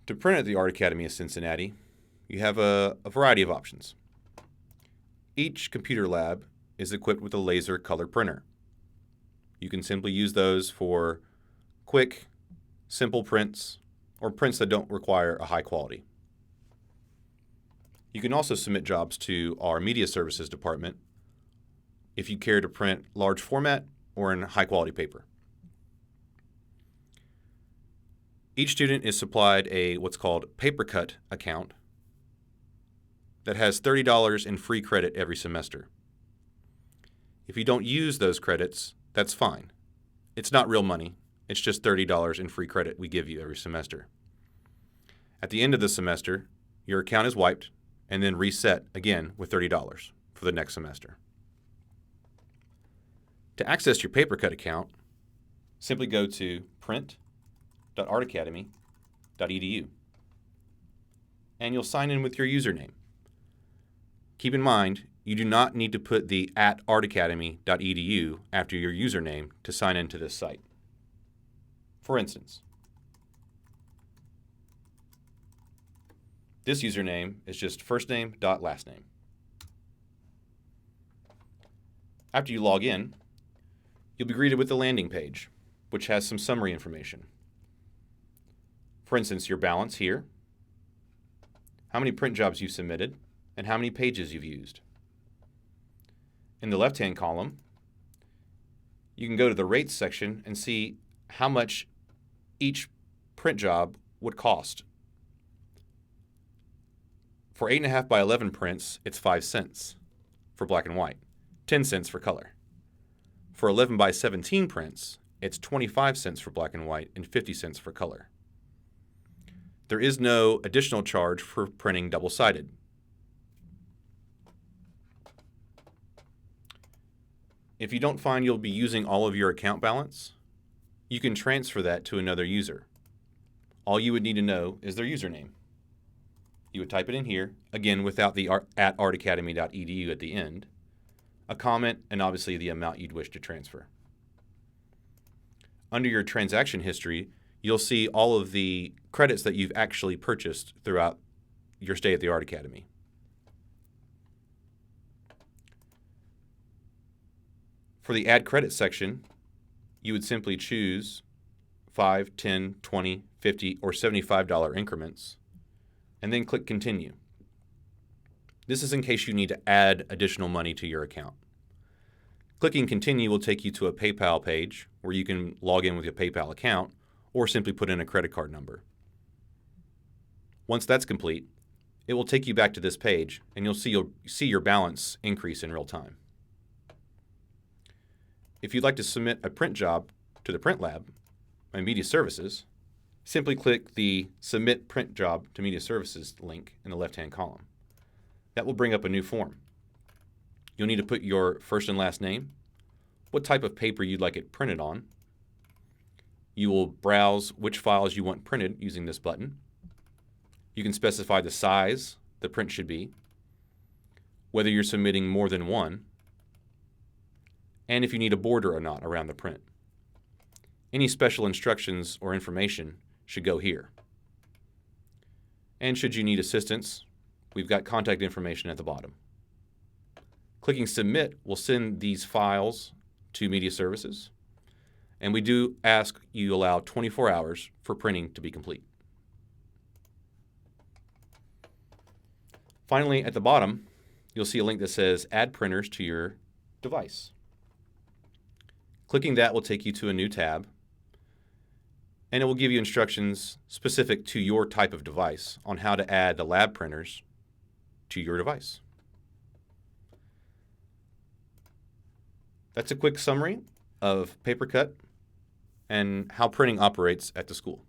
To print at the Art Academy of Cincinnati, you have a variety of options. Each computer lab is equipped with a laser color printer. You can simply use those for quick, simple prints or prints that don't require a high quality. You can also submit jobs to our Media Services department if you care to print large format or in high quality paper. Each student is supplied a what's called Papercut account that has $30 in free credit every semester. If you don't use those credits, that's fine. It's not real money. It's just $30 in free credit we give you every semester. At the end of the semester, your account is wiped and then reset again with $30 for the next semester. To access your Papercut account, simply go to print.artacademy.edu and you'll sign in with your username. Keep in mind, you do not need to put the @artacademy.edu after your username to sign into this site. For instance, this username is just first name dot last name. After you log in, you'll be greeted with the landing page, which has some summary information. For instance, your balance here, how many print jobs you've submitted, and how many pages you've used. In the left-hand column, you can go to the rates section and see how much each print job would cost. For 8.5 by 11 prints, it's 5 cents for black and white, 10 cents for color. For 11 by 17 prints, it's 25 cents for black and white and 50 cents for color. There is no additional charge for printing double-sided. If you don't find you'll be using all of your account balance, you can transfer that to another user. All you would need to know is their username. You would type it in here, again without the @artacademy.edu at the end, a comment, and obviously the amount you'd wish to transfer. Under your transaction history, you'll see all of the credits that you've actually purchased throughout your stay at the Art Academy. For the Add Credit section, you would simply choose $5, $10, $20, $50, or $75 increments, and then click Continue. This is in case you need to add additional money to your account. Clicking Continue will take you to a PayPal page where you can log in with your PayPal account or simply put in a credit card number. Once that's complete, it will take you back to this page and you'll see your balance increase in real time. If you'd like to submit a print job to the Print Lab and Media Services, simply click the Submit Print Job to Media Services link in the left-hand column. That will bring up a new form. You'll need to put your first and last name, what type of paper you'd like it printed on. You will browse which files you want printed using this button. You can specify the size the print should be, whether you're submitting more than one, and if you need a border or not around the print. Any special instructions or information should go here. And should you need assistance, we've got contact information at the bottom. Clicking Submit will send these files to Media Services, and we do ask you allow 24 hours for printing to be complete. Finally, at the bottom, you'll see a link that says Add Printers to your device. Clicking that will take you to a new tab, and it will give you instructions specific to your type of device on how to add the lab printers to your device. That's a quick summary of Papercut and how printing operates at the school.